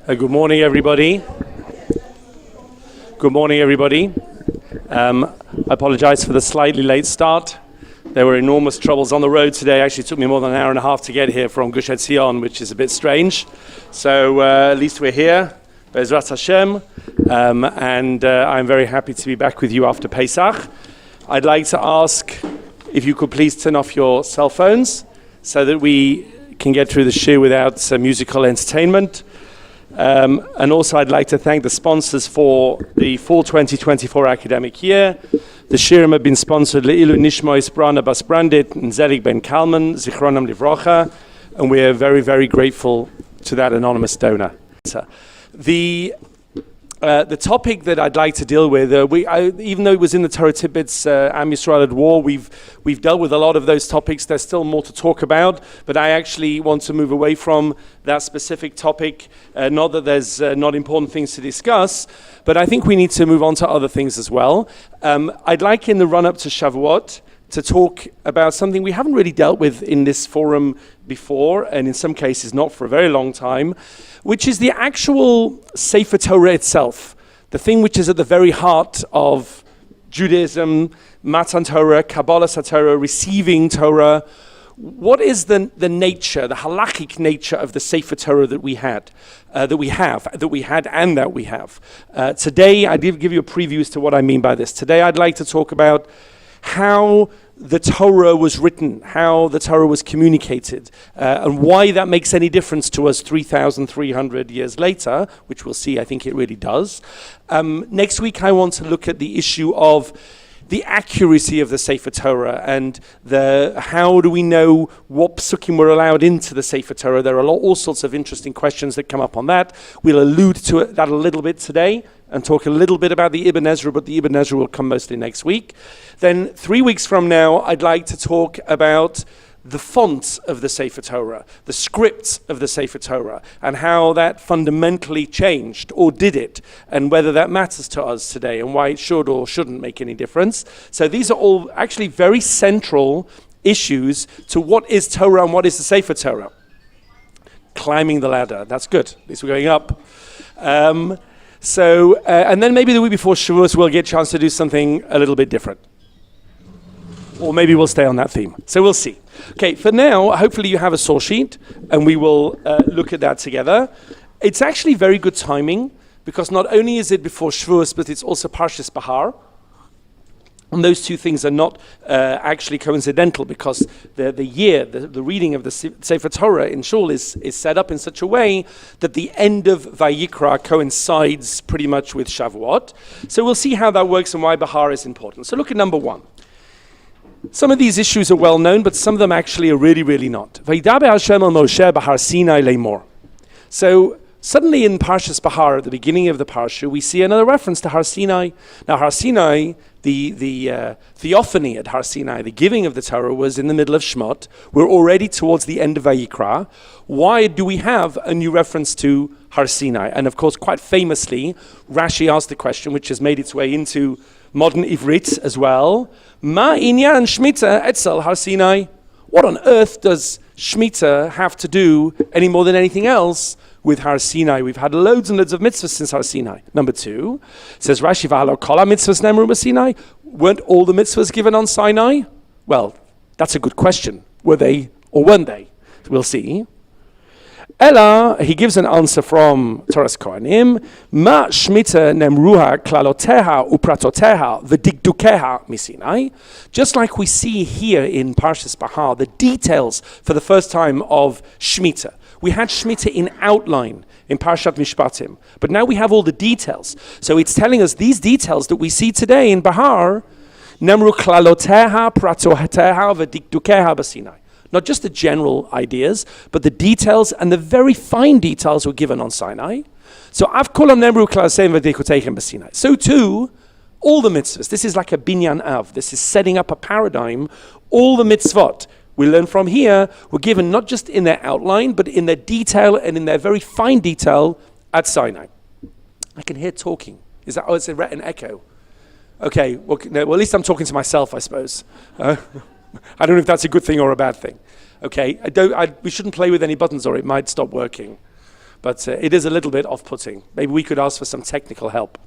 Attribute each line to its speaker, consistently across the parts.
Speaker 1: Good morning, everybody. Good morning, everybody. I apologize for the slightly late start. There were enormous troubles on the road today. Actually, it took me more than an hour and a half to get here from Gush Etzion, which is a bit strange. So at least we're here, Be'ezrat Hashem, and I'm very happy to be back with you after Pesach. I'd like to ask if you could please turn off your cell phones so that we can get through the shir without musical entertainment. And also I'd like to thank the sponsors for the fall 2024 academic year. The shirim have been sponsored Le'ilu Nishmois Brana Bas Brandit and Zelig Ben Kalman, Zichronam Livrocha, and we are very, very grateful to that anonymous donor. The topic that I'd like to deal with, even though it was in the Torah tidbits, OUisrael at war, we've dealt with a lot of those topics. There's still more to talk about, but I actually want to move away from that specific topic. Not that there's not important things to discuss, but I think we need to move on to other things as well. I'd like in the run-up to Shavuot to talk about something we haven't really dealt with in this forum before, and in some cases not for a very long time, which is the actual Sefer Torah itself, the thing which is at the very heart of Judaism, Matan Torah, Kabbalah Torah, receiving Torah. What is the nature, the halachic nature of the Sefer Torah that we had, that we have? Today, I give you a preview as to what I mean by this. Today, I'd like to talk about how the Torah was written, how the Torah was communicated, and why that makes any difference to us 3,300 years later, which we'll see, I think it really does. Next week, I want to look at the issue of the accuracy of the Sefer Torah and how do we know what psukim were allowed into the Sefer Torah. There are all sorts of interesting questions that come up on that. We'll allude to that a little bit today and talk a little bit about the Ibn Ezra, but the Ibn Ezra will come mostly next week. Then 3 weeks from now, I'd like to talk about the font of the Sefer Torah, the script of the Sefer Torah, and how that fundamentally changed, or did it, and whether that matters to us today, and why it should or shouldn't make any difference. So these are all actually very central issues to what is Torah and what is the Sefer Torah. Climbing the ladder, that's good, at least we're going up. And then maybe the week before Shavuos we'll get a chance to do something a little bit different. Or maybe we'll stay on that theme. So we'll see. Okay, for now, hopefully you have a source sheet, and we will look at that together. It's actually very good timing, because not only is it before Shavuos, but it's also Parshas Bahar. And those two things are not actually coincidental, because the reading of the Sefer Torah in Shul is set up in such a way that the end of Vayikra coincides pretty much with Shavuot. So we'll see how that works and why Bahar is important. So look at number one. Some of these issues are well known, but some of them actually are really, really not. Vaydaber Hashem el Moshe Bahar Sinai leimor. So suddenly in Parshas Bahar, at the beginning of the Parsha, we see another reference to Har Sinai. Now Har Sinai, the theophany at Har Sinai, the giving of the Torah, was in the middle of Shemot. We're already towards the end of Vayikra. Why do we have a new reference to Har Sinai? And of course, quite famously, Rashi asked the question, which has made its way into modern Ivrit as well. Ma inyan Shemitah etzel Har Sinai. What on earth does Shemitah have to do any more than anything else with Har Sinai? We've had loads and loads of mitzvahs since Har Sinai. Number two, says Rashi, V'halo kol mitzvahs nemru b'Sinai. Weren't all the mitzvahs given on Sinai? Well, that's a good question. Were they or weren't they? We'll see. Ella, he gives an answer from Torah's Kohanim. Ma Shemitah nemruha klaloteha upratoteha v'dikdukeha misinai. Just like we see here in Parshas Bahar, the details for the first time of Shemitah. We had Shemitah in outline in Parshat Mishpatim, but now we have all the details. So it's telling us these details that we see today in Bahar, nemru klaloteha pratoteha v'dikdukeha b'Sinai. Not just the general ideas, but the details and the very fine details were given on Sinai. So So too, all the mitzvahs. This is like a binyan av. This is setting up a paradigm. All the mitzvot we learn from here were given not just in their outline, but in their detail and in their very fine detail at Sinai. I can hear talking. Is that? Oh, it's an echo. Okay. Well, at least I'm talking to myself, I suppose. I don't know if that's a good thing or a bad thing. Okay, we shouldn't play with any buttons or it might stop working. but it is a little bit off-putting. Maybe we could ask for some technical help.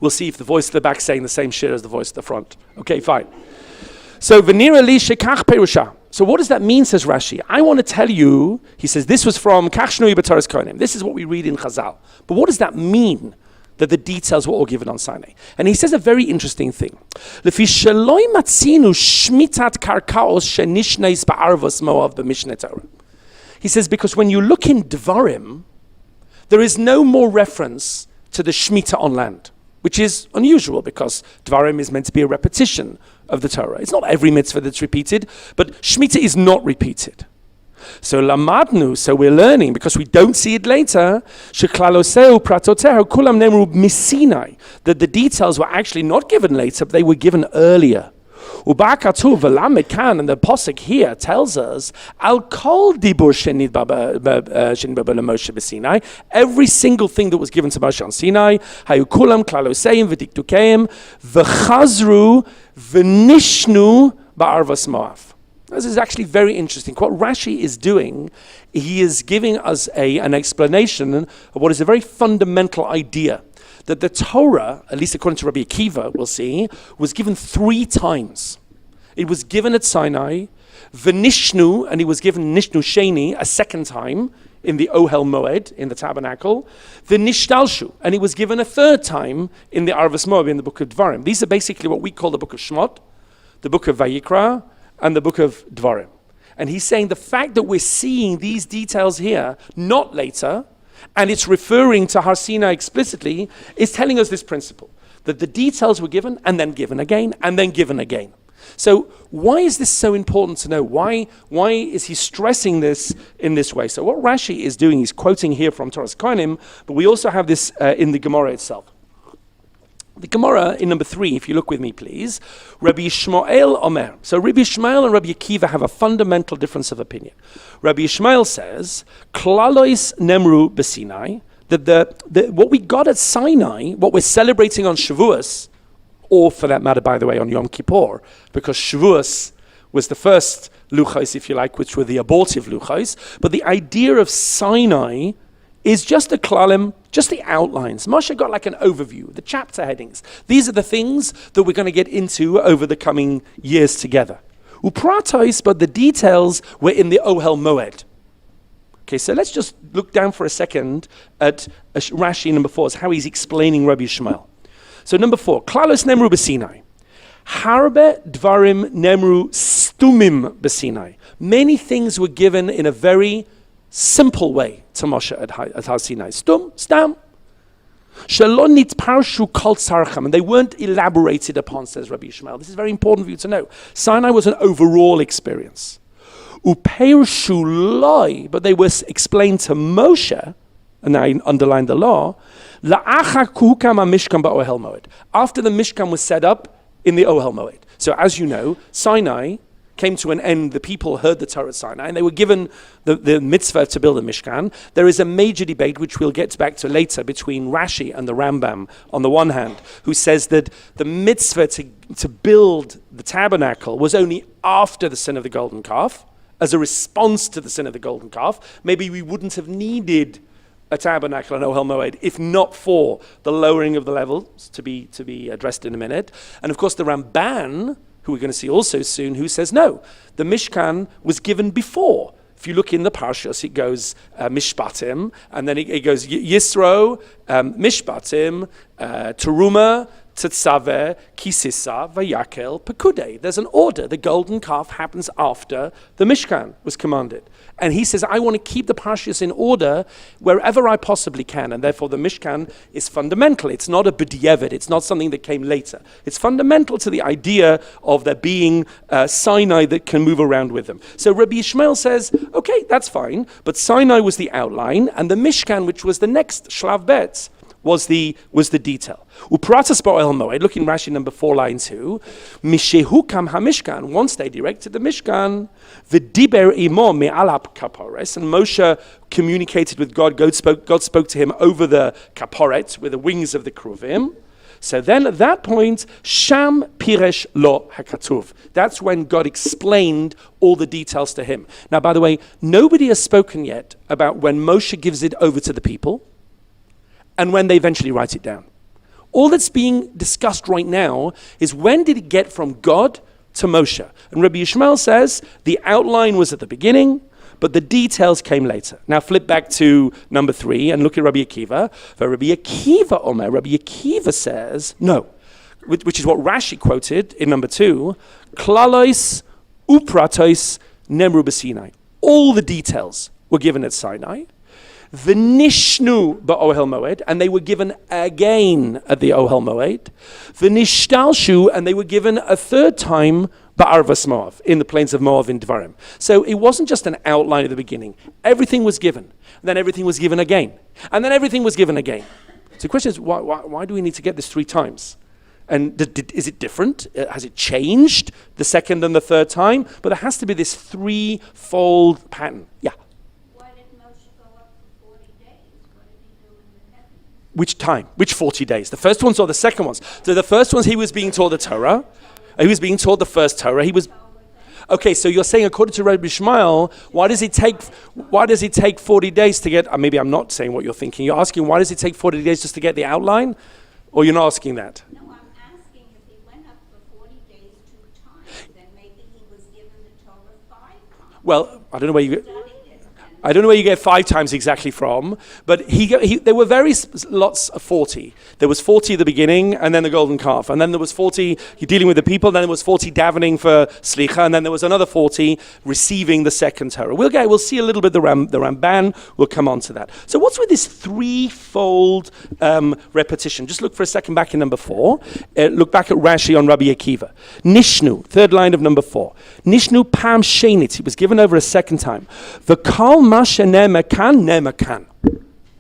Speaker 1: We'll see if the voice at the back is saying the same shit as the voice at the front. Okay, fine. So, v'nira li shekach perusha. So what does that mean, says Rashi? I want to tell you, he says, this was from Kach Shnui b'Toras Kohanim. This is what we read in Chazal. But what does that mean, that the details were all given on Sinai? And he says a very interesting thing. Lefi sheloi matzinu shmitat karkaos shenishneis ba'arvos Moav b'Mishneh Torah. He says, because when you look in Dvarim, there is no more reference to the Shemitah on land, which is unusual because Dvarim is meant to be a repetition of the Torah. It's not every mitzvah that's repeated, but Shemitah is not repeated. So lamadnu, so we're learning, because we don't see it later, sheklaloseu pratotehu kulam nemru misinai, that the details were actually not given later, but they were given earlier. Ubakatu v'lamed kan, and the posuk here tells us al kol dibur shenid Moshe b'Sinai, every single thing that was given to Moshe on Sinai, hayu kulam klaloseim v'diktukeim v'chazru v'nishnu ba'arvas Moav. This is actually very interesting. What Rashi is doing, he is giving us an explanation of what is a very fundamental idea, that the Torah, at least according to Rabbi Akiva, we'll see, was given 3 times. It was given at Sinai, v'nishnu, and he was given nishnu sheni a second time in the Ohel Moed, in the tabernacle, v'nishtalshu, and he was given a third time in the Arvas Moab, in the book of Dvarim. These are basically what we call the book of Shemot, the book of Vayikra, and the book of Dvarim. And he's saying the fact that we're seeing these details here, not later, and it's referring to Har Sinai explicitly, is telling us this principle, that the details were given and then given again and then given again. So why is this so important to know? Why is he stressing this in this way? So what Rashi is doing, he's quoting here from Toras Kohanim, but we also have this in the Gemara itself. The Gemara in number 3, if you look with me, please. Rabbi Yishmael Omer. So Rabbi Yishmael and Rabbi Akiva have a fundamental difference of opinion. Rabbi Yishmael says, Klalois Nemru b'Sinai, that what we got at Sinai, what we're celebrating on Shavuos, or for that matter, by the way, on Yom Kippur, because Shavuos was the first luchos, if you like, which were the abortive luchos, but the idea of Sinai is just the klalim, just the outlines. Moshe got like an overview, the chapter headings. These are the things that we're going to get into over the coming years together. Upratos, but the details were in the Ohel Moed. Okay, so let's just look down for a second at Rashi number 4, how he's explaining Rabbi Yishmael. So number 4, Klalos Nemru b'Sinai. Harbe Dvarim Nemru Stumim b'Sinai. Many things were given in a very simple way to Moshe at Har Sinai. Stum, stam. Shalon nitparshu kol tzarcham, and they weren't elaborated upon, says Rabbi Yishmael. This is very important for you to know. Sinai was an overall experience. Upeirshu loi, but they were explained to Moshe, and I underlined the law, la'acha kuhukam ha-mishkan ba'ohel moed, after the Mishkan was set up in the Ohel Moed. So as you know, Sinai came to an end, the people heard the Torah at Sinai, and they were given the mitzvah to build a Mishkan. There is a major debate, which we'll get back to later, between Rashi and the Rambam, on the one hand, who says that the mitzvah to build the tabernacle was only after the sin of the golden calf, as a response to the sin of the golden calf. Maybe we wouldn't have needed a tabernacle and Ohel Moed if not for the lowering of the levels, to be addressed in a minute. And of course the Ramban, who we're going to see also soon, who says no, the Mishkan was given before. If you look in the Parshas, it goes Mishpatim, and then it goes Yisro, Mishpatim, Teruma, Tetzaveh, Kisisa, Vayakel, Pekudei. There's an order. The golden calf happens after the Mishkan was commanded. And he says, I want to keep the Parshas in order wherever I possibly can. And therefore the Mishkan is fundamental. It's not a b'diavad. It's not something that came later. It's fundamental to the idea of there being Sinai that can move around with them. So Rabbi Yishmael says, okay, that's fine. But Sinai was the outline, and the Mishkan, which was the next Shlav Bet, was the detail. Upratas ba'ohel moed, look in Rashi number 4, line 2. Mishehukam ha-Mishkan, once they directed the Mishkan, v'diber imo me'alap kapores, and Moshe communicated with God. God spoke to him over the kaporet, with the wings of the kruvim. So then at that point, Sham Piresh Lo Hakatuv. That's when God explained all the details to him. Now, by the way, nobody has spoken yet about when Moshe gives it over to the people and when they eventually write it down. All that's being discussed right now is when did it get from God to Moshe? And Rabbi Yishmael says the outline was at the beginning, but the details came later. Now flip back to number 3 and look at Rabbi Akiva. For Rabbi Akiva Omer, Rabbi Akiva says, no, which is what Rashi quoted in number 2, Klalois upratos nemru b'Sinai. All the details were given at Sinai. V'nishnu ba'ohel moed, and they were given again at the Ohel Moed. V'nishtalshu, and they were given a third time ba'arvas Moav, in the plains of Moav in Dvarim. So it wasn't just an outline at the beginning. Everything was given. Then everything was given again. And then everything was given again. So the question is, why do we need to get this 3 times? And is it different? Has it changed the second and the third time? But there has to be this 3-fold pattern. Yeah. Which time? Which 40 days? The first ones or the second ones? So the first ones he was being taught the Torah. He was being taught the first Torah. Okay, so you're saying according to Rabbi Ishmael, why does it take 40 days to get, maybe I'm not saying what you're thinking. You're asking why does it take 40 days just to get the outline? Or you're not asking that?
Speaker 2: No, I'm asking if he went up for 40 days 2 times, then maybe he was given the Torah 5 times.
Speaker 1: Well, I don't know where you get 5 times exactly from, but there were lots of 40. There was 40 at the beginning, and then the golden calf, and then there was 40 dealing with the people, then there was 40 davening for slicha, and then there was another 40 receiving the second Torah. We'll see a little bit the Ramban. We'll come on to that. So what's with this 3-fold repetition? Just look for a second back in number 4. Look back at Rashi on Rabbi Akiva. Nishnu, third line of number 4. Nishnu pam shenit. He was given over a second time. V'kal Masha nemakan, nemakan.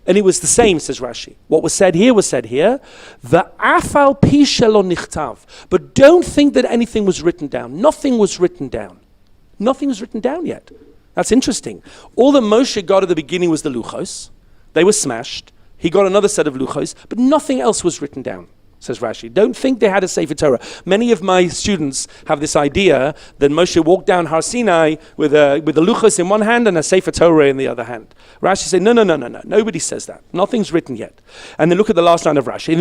Speaker 1: And it was the same, says Rashi. What was said here was said here. V'afal pi shelo nichtav. But don't think that anything was written down. Nothing was written down. Nothing was written down yet. That's interesting. All that Moshe got at the beginning was the luchos. They were smashed. He got another set of luchos, but nothing else was written down, says Rashi. Don't think they had a Sefer Torah. Many of my students have this idea that Moshe walked down Har Sinai with the luchos in one hand and a Sefer Torah in the other hand. Rashi said, no. Nobody says that. Nothing's written yet. And then look at the last line of Rashi.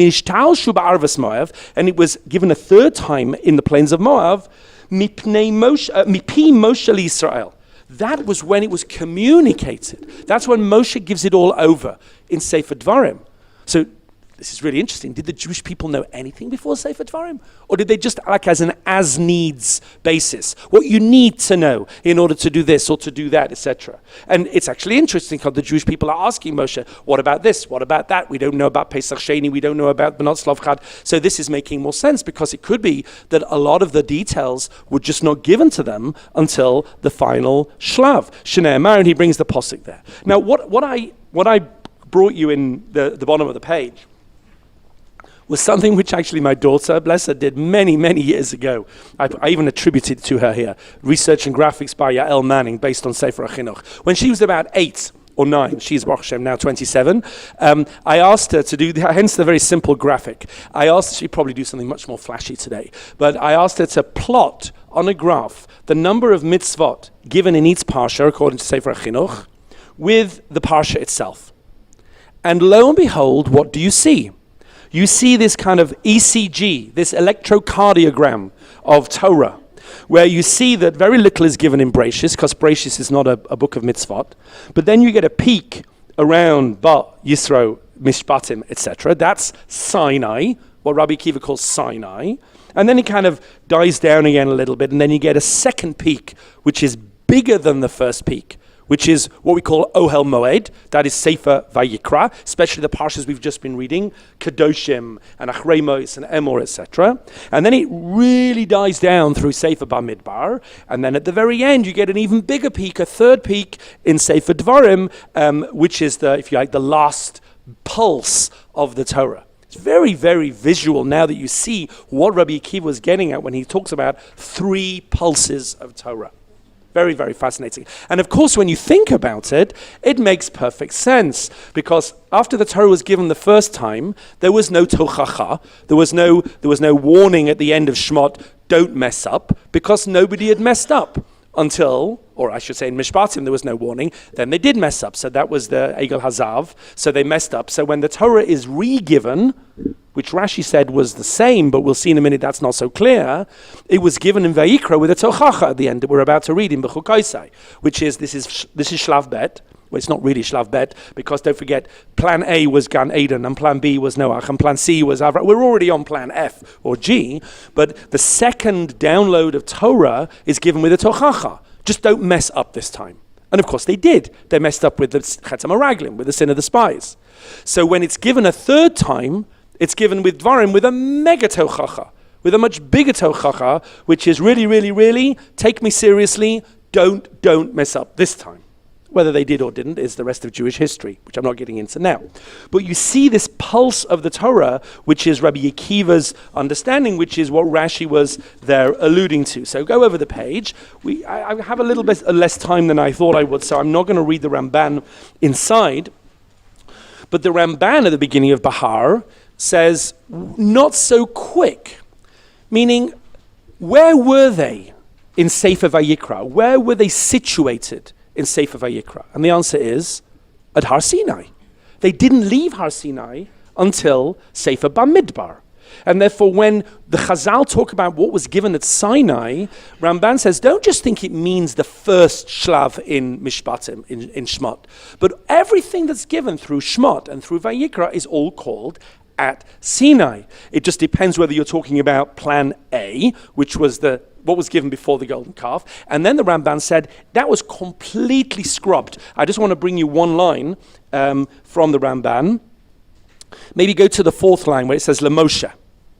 Speaker 1: And it was given a third time in the plains of Moab, mipi Moshe Israel. That was when it was communicated. That's when Moshe gives it all over in Sefer Dvarim. So this is really interesting. Did the Jewish people know anything before Sefer Dvarim? Or did they just like as an as-needs basis? What you need to know in order to do this or to do that, etc. And it's actually interesting because the Jewish people are asking Moshe, what about this? What about that? We don't know about Pesach Sheni. We don't know about Benot Slavchad. So this is making more sense because it could be that a lot of the details were just not given to them until the final shlav. Shnei Amar, and he brings the posik there. Now, what I brought you in the bottom of the page was something which actually my daughter, bless her, did many, many years ago. I even attributed it to her here. Research and graphics by Yael Manning based on Sefer HaChinuch. When she was about 8 or 9, she's Baruch Hashem now 27, I asked her to do, hence the very simple graphic. I asked, she'd probably do something much more flashy today, but I asked her to plot on a graph the number of mitzvot given in each parsha, according to Sefer HaChinuch, with the parsha itself. And lo and behold, what do you see? You see this kind of ECG, this electrocardiogram of Torah, where you see that very little is given in Bereshis, because Bereshis is not a book of mitzvot, but then you get a peak around Ba, Yisro, Mishpatim, etc. That's Sinai, what Rabbi Akiva calls Sinai, and then it kind of dies down again a little bit, and then you get a second peak, which is bigger than the first peak, which is what we call Ohel Moed, that is Sefer Vayikra, especially the parshas we've just been reading, Kedoshim and Achremos and Emor, etc. And then it really dies down through Sefer Bamidbar, and then at the very end you get an even bigger peak, a third peak in Sefer Dvarim, which is the, if you like, the last pulse of the Torah. It's very, very visual now that you see what Rabbi Akiva was getting at when he talks about 3 pulses of Torah. Very, very fascinating. And of course, when you think about it, it makes perfect sense. Because after the Torah was given the first time, there was no tochacha. There was no warning at the end of Shmot, don't mess up, because nobody had messed up until, or I should say in Mishpatim, there was no warning. Then they did mess up. So that was the Egel Hazav. So they messed up. So when the Torah is re-given, which Rashi said was the same, but we'll see in a minute that's not so clear, it was given in Vayikra with a tochacha at the end that we're about to read in Bechukaisai, which is, this is Shlav Bet. Well, it's not really Shlav Bet, because don't forget, plan A was Gan Eden, and plan B was Noach, and plan C was Avram. We're already on plan F or G, but the second download of Torah is given with a tochacha. Just don't mess up this time. And of course they did. They messed up with the Chet HaMeraglim, with the sin of the spies. So when it's given a third time, it's given with Dvarim, with a mega tochacha, with a much bigger tochacha, which is really, really, really, take me seriously, don't mess up this time. Whether they did or didn't is the rest of Jewish history, which I'm not getting into now. But you see this pulse of the Torah, which is Rabbi Akiva's understanding, which is what Rashi was there alluding to. So go over the page. I have a little bit less time than I thought I would, so I'm not going to read the Ramban inside. But the Ramban at the beginning of Bahar says, not so quick. Meaning, where were they in Sefer Vayikra? Where were they situated in Sefer Vayikra? And the answer is, at Har Sinai. They didn't leave Har Sinai until Sefer Bamidbar. And therefore, when the Chazal talk about what was given at Sinai, Ramban says, don't just think it means the first shlav in Mishpatim, in Shmot. But everything that's given through Shmot and through Vayikra is all called at Sinai. It just depends whether you're talking about plan A, which was what was given before the golden calf. And then the Ramban said, that was completely scrubbed. I just want to bring you one line from the Ramban. Maybe go to the fourth line where it says Lemoshe.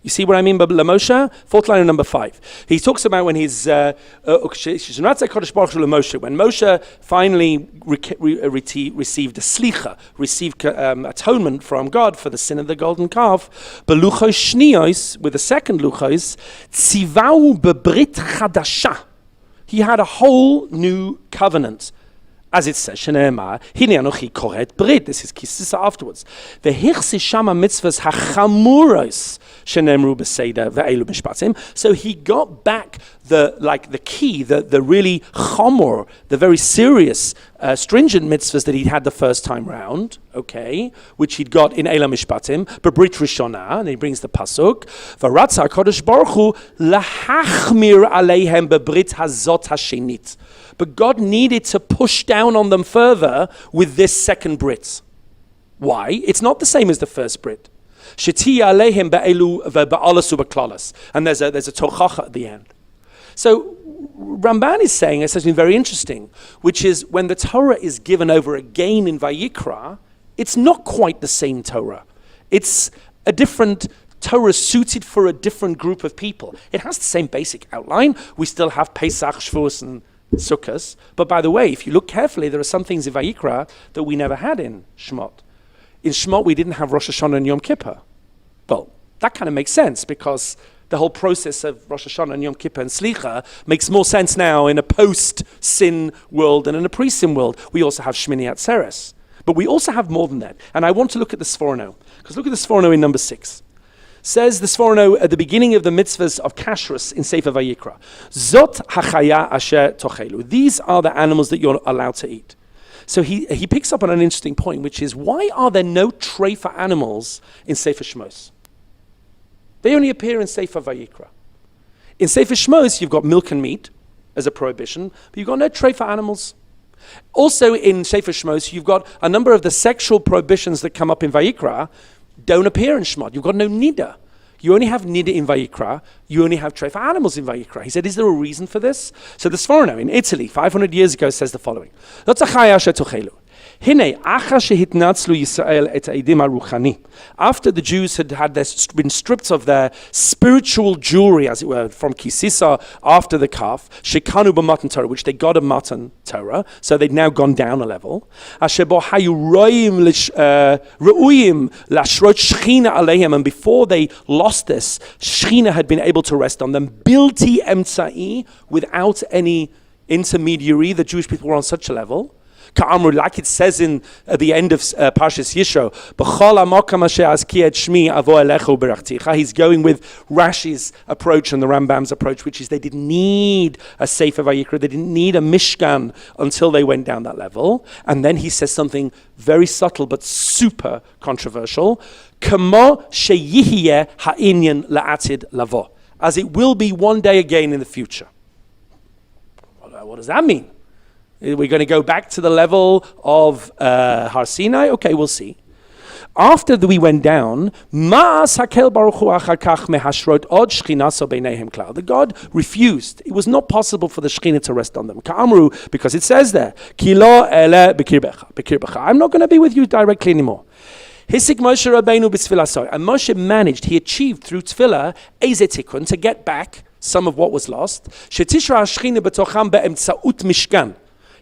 Speaker 1: You see what I mean by Lemoshe? Fourth line of number 5. He talks about when he's when Moshe finally received a slicha, received atonement from God for the sin of the golden calf. Beluchos shniyos, with the second luchos, tzivau bebrit chadasha. He had a whole new covenant. As it says, Shneimar, Hine anochi koret brit. This is kisisa afterwards. Vehichsi shama mitzvahs hachamuros shenemru b'seida ve'elu mishpatim. So he got back the key, the really chamor, the very serious, stringent mitzvahs that he'd had the first time round, okay, which he'd got in Eila Mishpatim, b'brit rishona, and he brings the pasuk, v'ratza HaKadosh Baruch Hu lahachmir aleihem b'brit hazot hashenit. But God needed to push down on them further with this second Brit. Why? It's not the same as the first Brit. And there's a tochacha at the end. So Ramban is saying something very interesting, which is when the Torah is given over again in Vayikra, it's not quite the same Torah. It's a different Torah suited for a different group of people. It has the same basic outline. We still have Pesach, Shavuos, and Sukkos. But by the way, if you look carefully, there are some things in Vayikra that we never had in Shmot. In Shmot, we didn't have Rosh Hashanah and Yom Kippur. Well, that kind of makes sense because the whole process of Rosh Hashanah and Yom Kippur and Slicha makes more sense now in a post-sin world than in a pre-sin world. We also have Shmini Atzeres. But we also have more than that. And I want to look at the Sforno. Because look at the Sforno in number 6. Says the Sforno at the beginning of the mitzvahs of kashrus in Sefer Vayikra. Zot hachaya asher tochelu. These are the animals that you're allowed to eat. So he picks up on an interesting point, which is, why are there no treifa animals in Sefer Shmos? They only appear in Sefer Vayikra. In Sefer Shmos, you've got milk and meat as a prohibition, but you've got no treifa animals. Also in Sefer Shmos, you've got a number of the sexual prohibitions that come up in Vayikra don't appear in Shmot. You've got no nida. You only have nida in Vayikra. You only have treifa animals in Vayikra. He said, is there a reason for this? So the Sforno in Italy, 500 years ago, says the following. After the Jews had been stripped of their spiritual jewelry, as it were, from Kisisa after the calf, Shekanu b'matan Torah, which they got a matan Torah, so they'd now gone down a level. And before they lost this, Shechina had been able to rest on them, bilti emtzai, without any intermediary, the Jewish people were on such a level. Ka'amru, like it says in the end of Parshas Yisro, he's going with Rashi's approach and the Rambam's approach, which is they didn't need a Sefer Vayikra, they didn't need a Mishkan until they went down that level. And then he says something very subtle but super controversial. Kamo sheyihyeh ha'inyan la'atid lavo, as it will be one day again in the future. What does that mean? We're going to go back to the level of Har Sinai? Okay, we'll see. After we went down, the God refused. It was not possible for the Shekhinah to rest on them. Ka'amru, because it says there, I'm not going to be with you directly anymore. Hisik Moshe Rabbeinu b'tfilasoi. And Moshe managed, he achieved through tefillah, ezetikun, to get back some of what was lost. Shetishra hashchina b'tocham be'emtzaut mishkan.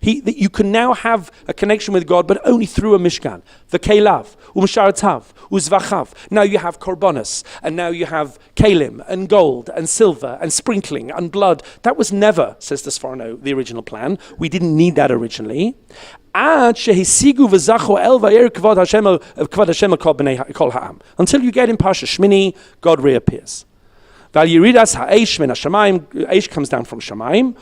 Speaker 1: You can now have a connection with God, but only through a Mishkan. The Keilav, Umsharatav, Uzvachav. Now you have Korbanos, and now you have Kalim, and gold, and silver, and sprinkling, and blood. That was never, says the Sforno, the original plan. We didn't need that originally. Until you get in Parsha Shmini, God reappears. Eish comes down from Shamayim.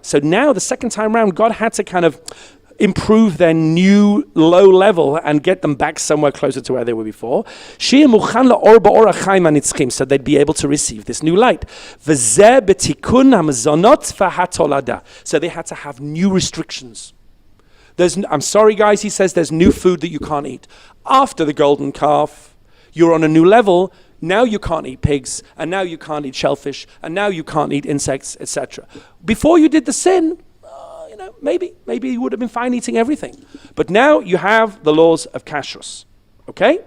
Speaker 1: So now the second time round, God had to kind of improve their new low level and get them back somewhere closer to where they were before. So they'd be able to receive this new light. So they had to have new restrictions. I'm sorry guys, he says, there's new food that you can't eat. After the golden calf, you're on a new level. Now you can't eat pigs, and now you can't eat shellfish, and now you can't eat insects, etc. Before you did the sin, maybe you would have been fine eating everything. But now you have the laws of kashrus, okay?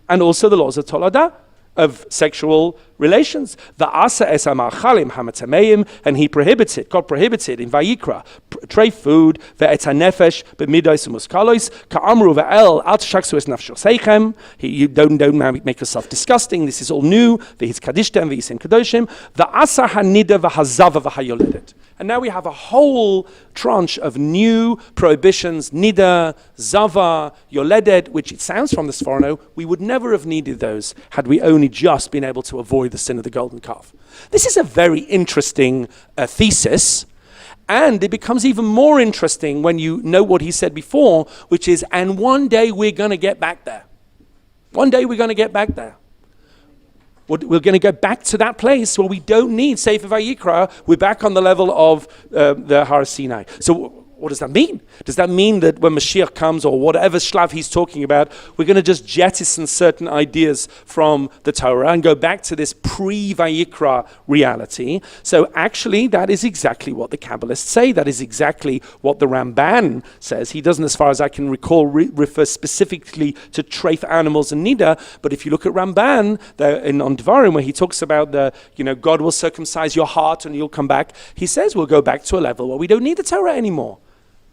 Speaker 1: And also the laws of toladah, of sexual relations. The asa es ha'ma'achalim ha'matzameim, and he prohibits it. God prohibits it in Vayikra. Tray food, ve'et ha'nefesh, b'midos u'muskalois, ka'amru ve'el, al t'shaksu es nafshoseichem. You don't make yourself disgusting. This is all new. Ve'hitz kadishtem, ve'yisim kadoshim. The asa ha'nida v'hazava v'hayoledet. And now we have a whole tranche of new prohibitions, nida, zava, yoledet, which it sounds from the Sforno, we would never have needed those had we only just been able to avoid the sin of the golden calf. This is a very interesting thesis, and it becomes even more interesting when you know what he said before, which is, and one day we're going to get back there. One day we're going to get back there. We're going to go back to that place where we don't need Sefer Vayikra. We're back on the level of the Har Sinai. So what does that mean? Does that mean that when Mashiach comes, or whatever shlav he's talking about, we're going to just jettison certain ideas from the Torah and go back to this pre-Vayikra reality? So actually, that is exactly what the Kabbalists say. That is exactly what the Ramban says. He doesn't, as far as I can recall, refer specifically to treif animals and nida. But if you look at Ramban on Dvarim, where he talks about God will circumcise your heart and you'll come back, he says we'll go back to a level where we don't need the Torah anymore.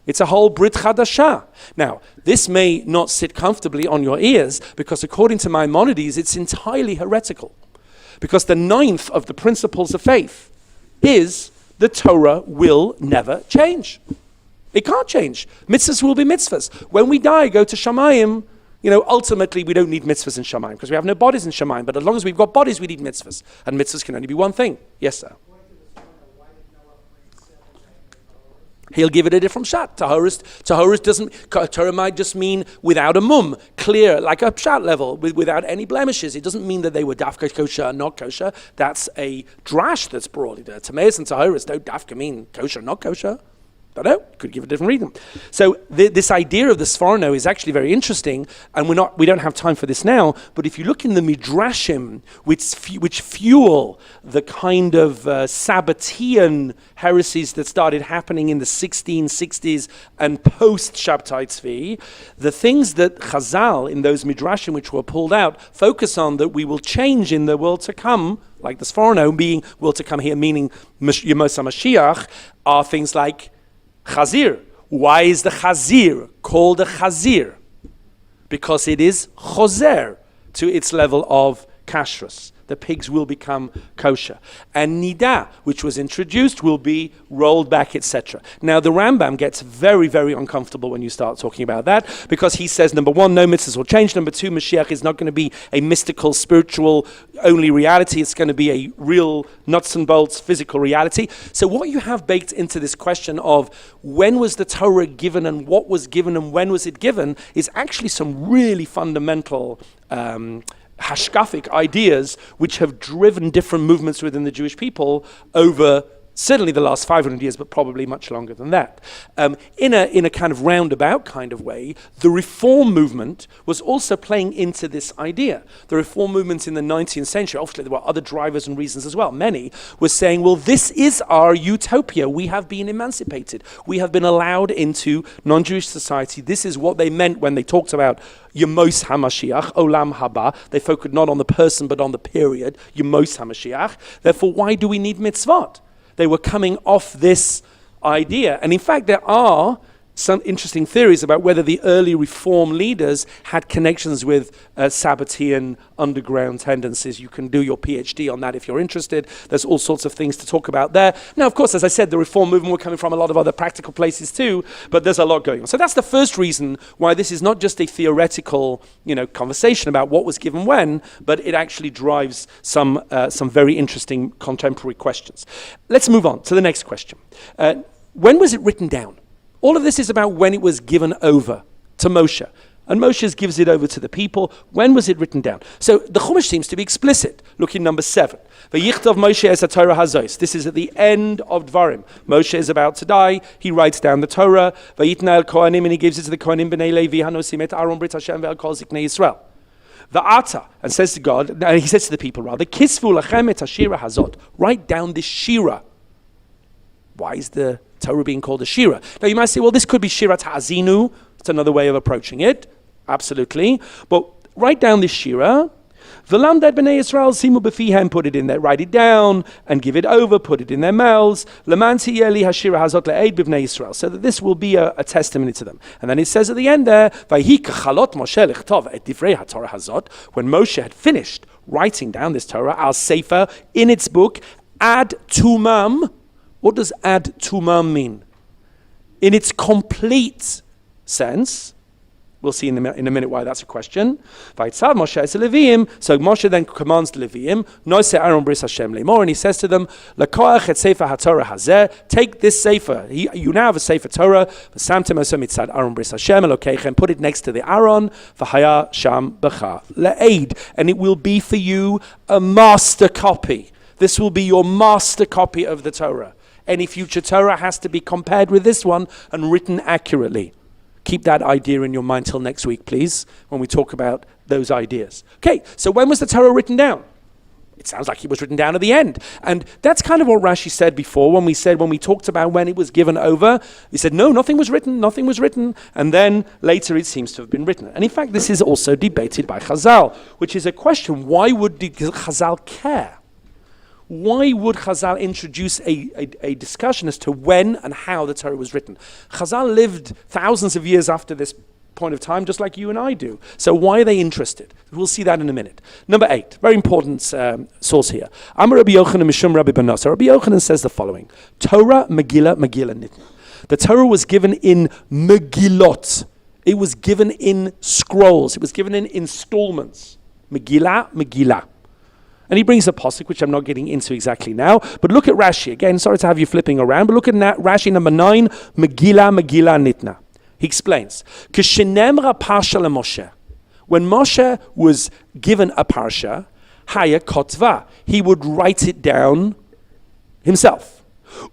Speaker 1: It's a whole Brit Chadashah. Now, this may not sit comfortably on your ears, because according to Maimonides, it's entirely heretical. Because the ninth of the principles of faith is the Torah will never change. It can't change. Mitzvahs will be mitzvahs. When we die, go to Shamayim. Ultimately, we don't need mitzvahs in Shamayim, because we have no bodies in Shamayim. But as long as we've got bodies, we need mitzvahs. And mitzvahs can only be one thing. Yes, sir. He'll give it a different shot. Torah might just mean without a mum, clear, like a pshat level, without any blemishes. It doesn't mean that they were dafka kosher or not kosher. That's a drash that's brought. Tameis and Tahoris don't dafka mean kosher, not kosher. I don't know. Could give a different reason. So this idea of the Sforno is actually very interesting, and we don't have time for this now. But if you look in the midrashim, which fuel the kind of Sabbatean heresies that started happening in the 1660s and post Shabtai Tzvi, the things that Chazal in those midrashim which were pulled out focus on that we will change in the world to come, like the Sforno being world to come here, meaning Yemos HaMashiach, are things like Chazir. Why is the Chazir called a Chazir? Because it is Choser to its level of kashrus. The pigs will become kosher. And Nida, which was introduced, will be rolled back, etc. Now, the Rambam gets very, very uncomfortable when you start talking about that, because he says, number one, no mitzvahs will change. Number two, Mashiach is not going to be a mystical, spiritual only reality. It's going to be a real nuts and bolts physical reality. So what you have baked into this question of when was the Torah given and what was given and when was it given is actually some really fundamental hashkafic ideas which have driven different movements within the Jewish people over certainly the last 500 years, but probably much longer than that. In a kind of roundabout kind of way, the Reform movement was also playing into this idea. The Reform movement in the 19th century, obviously there were other drivers and reasons as well, many were saying, well, this is our utopia. We have been emancipated. We have been allowed into non-Jewish society. This is what they meant when they talked about Yemos HaMashiach, Olam Haba. They focused not on the person, but on the period, Yemos HaMashiach. Therefore, why do we need mitzvot? They were coming off this idea. And in fact, there are some interesting theories about whether the early Reform leaders had connections with Sabbatean underground tendencies. You can do your PhD on that if you're interested. There's all sorts of things to talk about there. Now, of course, as I said, the Reform movement were coming from a lot of other practical places too, but there's a lot going on. So that's the first reason why this is not just a theoretical, conversation about what was given when, but it actually drives some very interesting contemporary questions. Let's move on to the next question. When was it written down? All of this is about when it was given over to Moshe. And Moshe gives it over to the people. When was it written down? So the Chumash seems to be explicit. Look in number 7. V'yichtav Moshe es haTorah hazos. This is at the end of Dvarim. Moshe is about to die. He writes down the Torah. V'yitna el kohanim, and he gives it to the kohanim b'nei Levi hanosim et Aaron brit Hashem ve'al kol ziknei Yisrael. V'ata, and says to God, and he says to the people rather, kisvu lachem et hashira hazot. Write down this shira. Why is the Torah being called a shira? Now you might say, well, this could be shirat ha'azinu. It's another way of approaching it. Absolutely. But write down this shira. V'lamdad b'nei Yisrael simu b'fihem, put it in there, write it down, and give it over, put it in their mouths. L'man tiyeli hashira hazot le'ed b'nei Yisrael, so that this will be a testimony to them. And then it says at the end there, Vayhi kachalot Moshe lichtov et divrei haTorah hazot, when Moshe had finished writing down this Torah, al sefer, in its book, ad tumam. What does ad tumam mean? In its complete sense, we'll see in a minute why that's a question. Vayitzav Moshe es Leviim, so Moshe then commands the Leviim, Noise Aaron bris Hashem lemor, and he says to them, Lakoach et sefer haTorah hazeh, take this sefer, you now have a sefer Torah, v'samtem oso mitzad Aaron bris Hashem elokeichem, put it next to the Aaron, v'haya sham b'cha le'ed, and it will be for you a master copy. This will be your master copy of the Torah. Any future Torah has to be compared with this one and written accurately. Keep that idea in your mind till next week, please, when we talk about those ideas. Okay, so when was the Torah written down? It sounds like it was written down at the end. And that's kind of what Rashi said before when we talked about when it was given over. He said, no, nothing was written. And then later it seems to have been written. And in fact, this is also debated by Chazal, which is a question, why would Chazal care? Why would Chazal introduce a discussion as to when and how the Torah was written? Chazal lived thousands of years after this point of time, just like you and I do. So why are they interested? We'll see that in a minute. Number 8, very important source here. Amar Rabbi Yochanan Mishum Rabbi Banasa. Rabbi Yochanan says the following: Torah, Megillah, Nitna. The Torah was given in Megillot. It was given in scrolls. It was given in installments. Megillah. And he brings a posuk, which I'm not getting into exactly now. But look at Rashi. Again, sorry to have you flipping around, but look at Rashi number 9, Megillah Nitna. He explains, Kishenemra parsha leMoshe. When Moshe was given a parsha, Haya kotva, he would write it down himself.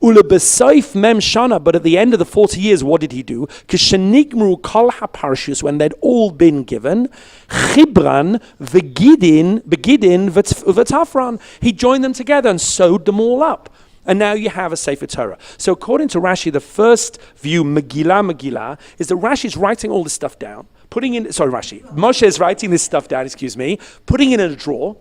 Speaker 1: Ulebesoif mem shana, but at the end of the 40 years, what did he do? Kishenigmru kol haparshus, when they'd all been given, chibran begidin v'tafran, he joined them together and sewed them all up. And now you have a Sefer Torah. So according to Rashi, the first view, Megillah, is that Rashi is writing all this stuff down, Moshe is writing this stuff down, putting it in a drawer,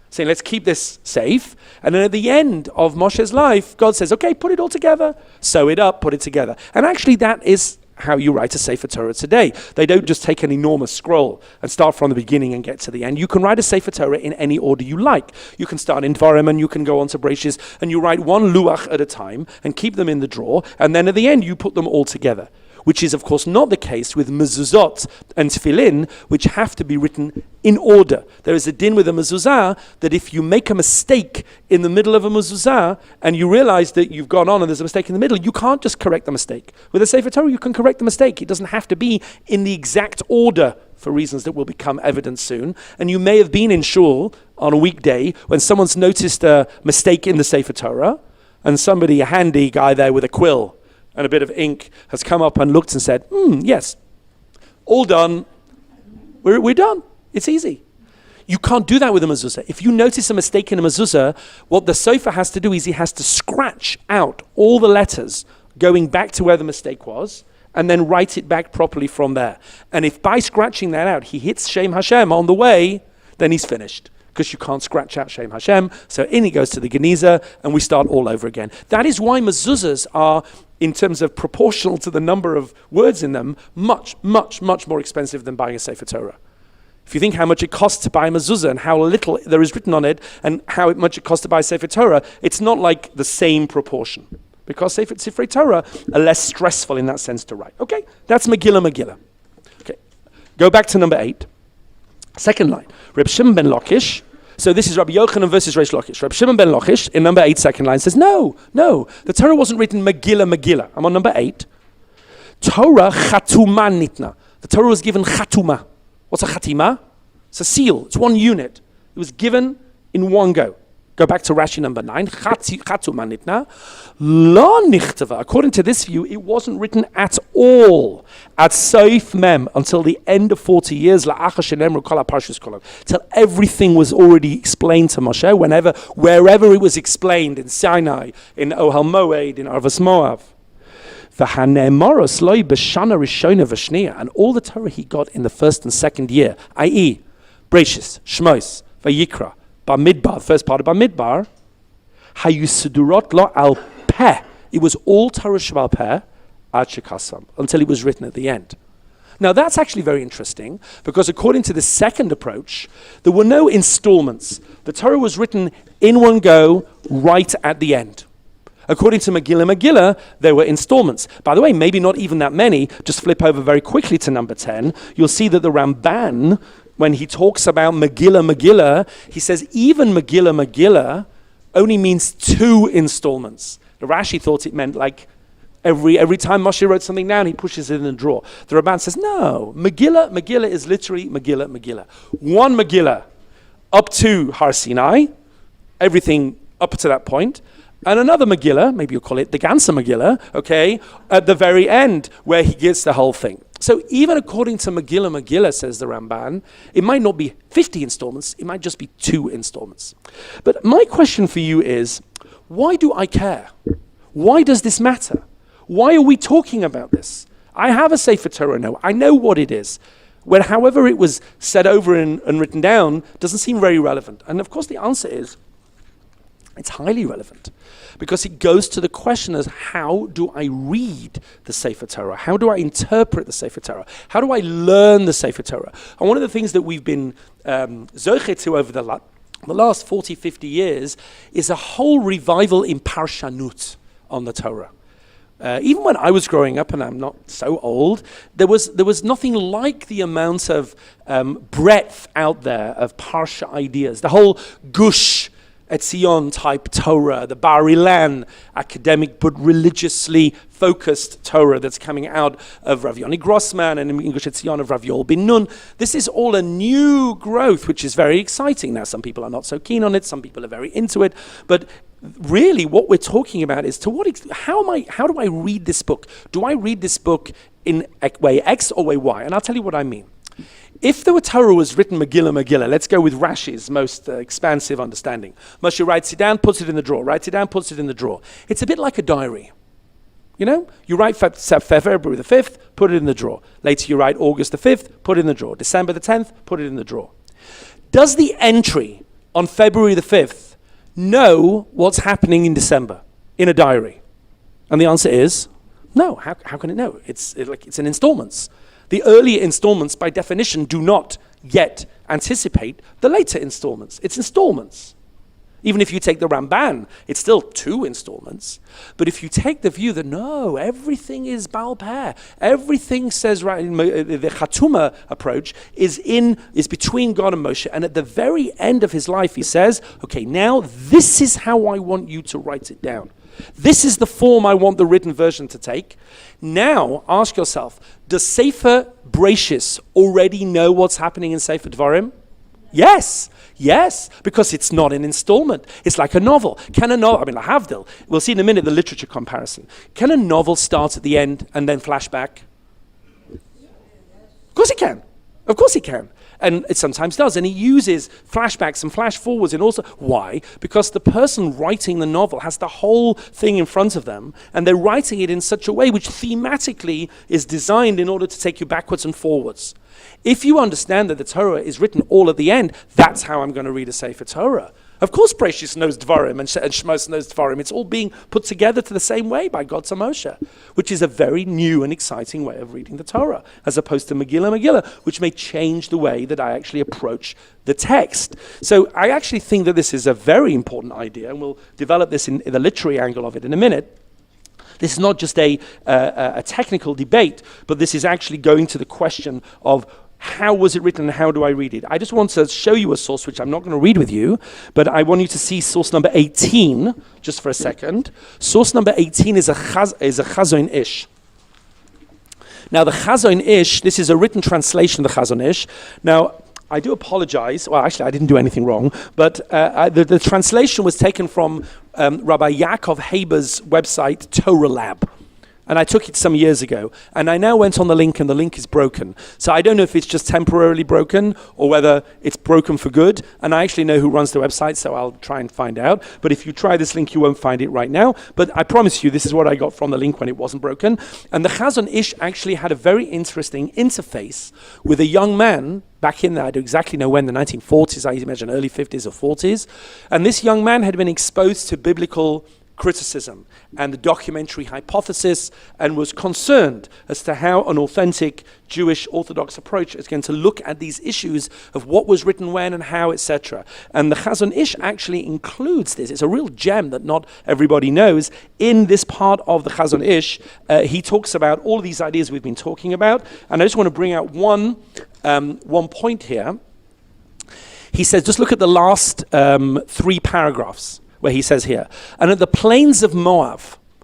Speaker 1: saying, let's keep this safe. And then at the end of Moshe's life, God says, okay, put it all together, sew it up, put it together. And actually that is how you write a Sefer Torah today. They don't just take an enormous scroll and start from the beginning and get to the end. You can write a Sefer Torah in any order you like. You can start in Dvarim and you can go on to Breshis, and you write one luach at a time and keep them in the drawer, and then at the end you put them all together, which is of course not the case with mezuzot and tefillin, which have to be written in order. There is a din with a mezuzah that if you make a mistake in the middle of a mezuzah and you realize that you've gone on and there's a mistake in the middle, you can't just correct the mistake. With a Sefer Torah, you can correct the mistake. It doesn't have to be in the exact order for reasons that will become evident soon. And you may have been in shul on a weekday when someone's noticed a mistake in the Sefer Torah, and somebody, a handy guy there with a quill and a bit of ink, has come up and looked and said, yes, all done. We're done. It's easy. You can't do that with a mezuzah. If you notice a mistake in a mezuzah, what the sofer has to do is he has to scratch out all the letters going back to where the mistake was, and then write it back properly from there. And if by scratching that out, he hits Shem Hashem on the way, then he's finished, because you can't scratch out Shem Hashem. So in he goes to the Geniza, and we start all over again. That is why mezuzahs are, in terms of proportional to the number of words in them, much, much, much more expensive than buying a Sefer Torah. If you think how much it costs to buy a mezuzah and how little there is written on it and how much it costs to buy a Sefer Torah, it's not like the same proportion. Because Sefer Torah are less stressful in that sense to write. Okay, that's Megillah. Okay, go back to number 8. Second line, Reb Shimon ben Lakish. So this is Rabbi Yochanan versus Reish Lakish. Reb Shimon ben Lakish in number 8, second line, says, no, the Torah wasn't written Megillah. I'm on number 8. Torah chatuma nitna. The Torah was given chatuma. What's a chatima? It's a seal. It's one unit. It was given in one go. Go back to Rashi number 9. Chatuma nitna. La nichtava. According to this view, it wasn't written at all. At Soif Mem, until the end of 40 years, till everything was already explained to Moshe, wherever it was explained, in Sinai, in Ohel Moed, in Arvas Moav. And all the Torah he got in the first and second year, i.e., Breshis, Shmos, Vayikra, Bamidbar, first part of Bamidbar, Hayusidurot lo al peh. It was all Torah Shebal peh, ad shekasam, until it was written at the end. Now that's actually very interesting, because according to the second approach, there were no installments. The Torah was written in one go, right at the end. According to Megillah, there were installments. By the way, maybe not even that many. Just flip over very quickly to number 10. You'll see that the Ramban, when he talks about Megillah, he says even Megillah only means 2 installments. The Rashi thought it meant like every time Moshe wrote something down, he pushes it in the drawer. The Ramban says, no, Megillah is literally Megillah. One Megillah up to Har Sinai, everything up to that point. And another Megillah, maybe you'll call it the Gansa Megillah, okay, at the very end, where he gets the whole thing. So even according to Megillah, says the Ramban, it might not be 50 installments, it might just be 2 installments. But my question for you is, why do I care? Why does this matter? Why are we talking about this? I have a Sefer Torah now, I know what it is. However it was said over and written down, doesn't seem very relevant. And of course the answer is, it's highly relevant, because it goes to the question as how do I read the Sefer Torah? How do I interpret the Sefer Torah? How do I learn the Sefer Torah? And one of the things that we've been zoche to over the last 40, 50 years is a whole revival in Parshanut on the Torah. Even when I was growing up, and I'm not so old, there was nothing like the amount of breadth out there of Parsha ideas. The whole Gush Etzion type Torah, the Bar Ilan academic but religiously focused Torah that's coming out of Rav Yoni Grossman and in English Etzion of Rav Yoel bin Nun. This is all a new growth, which is very exciting. Now, some people are not so keen on it, some people are very into it, but really what we're talking about is how do I read this book? Do I read this book in way X or way Y? And I'll tell you what I mean. If the Torah was written Megillah, let's go with Rashi's most expansive understanding. Moshe writes it down, puts it in the drawer, writes it down, puts it in the drawer. It's a bit like a diary. You know, you write February the 5th, put it in the drawer. Later you write August the 5th, put it in the drawer. December the 10th, put it in the drawer. Does the entry on February the 5th know what's happening in December in a diary? And the answer is No, how can it know? It's in installments. The earlier installments, by definition, do not yet anticipate the later installments. It's installments. Even if you take the Ramban, it's still 2 installments. But if you take the view that no, everything is Baal Peh, everything says right, the Chatuma approach is between God and Moshe, and at the very end of his life, he says, okay, now this is how I want you to write it down. This is the form I want the written version to take. Now, ask yourself, does Sefer Bereshis already know what's happening in Sefer Dvarim? Yes, because it's not an installment. It's like a novel. Can a novel, Lahavdil, we'll see in a minute the literature comparison. Can a novel start at the end and then flash back? Of course it can. Of course it can. And it sometimes does. And he uses flashbacks and flash forwards and also, why? Because the person writing the novel has the whole thing in front of them, and they're writing it in such a way which thematically is designed in order to take you backwards and forwards. If you understand that the Torah is written all at the end, that's how I'm going to read a Sefer Torah. Of course, Bereshis knows Dvarim and Shemos knows Dvarim. It's all being put together to the same way by God to Moshe, which is a very new and exciting way of reading the Torah, as opposed to Megillah, which may change the way that I actually approach the text. So I actually think that this is a very important idea, and we'll develop this in the literary angle of it in a minute. This is not just a technical debate, but this is actually going to the question of how was it written and how do I read it? I just want to show you a source which I'm not going to read with you, but I want you to see source number 18, just for a second. Source number 18 is a Chazon Ish. Now the Chazon Ish, this is a written translation of the Chazon Ish. Now, I do apologize. Well, actually, I didn't do anything wrong, but the translation was taken from Rabbi Yaakov Haber's website, Torah Lab. And I took it some years ago, and I now went on the link, and the link is broken. So I don't know if it's just temporarily broken or whether it's broken for good. And I actually know who runs the website, so I'll try and find out. But if you try this link, you won't find it right now. But I promise you, this is what I got from the link when it wasn't broken. And the Chazon Ish actually had a very interesting interface with a young man back in, I don't exactly know when, the 1940s, I imagine early 50s or 40s. And this young man had been exposed to biblical criticism and the documentary hypothesis, and was concerned as to how an authentic Jewish Orthodox approach is going to look at these issues of what was written when and how, etc. And the Chazon Ish actually includes this. It's a real gem that not everybody knows. In this part of the Chazon Ish, he talks about all of these ideas we've been talking about, and I just want to bring out one point here. He says, just look at the last 3 paragraphs, where he says here, and at the plains of Moab,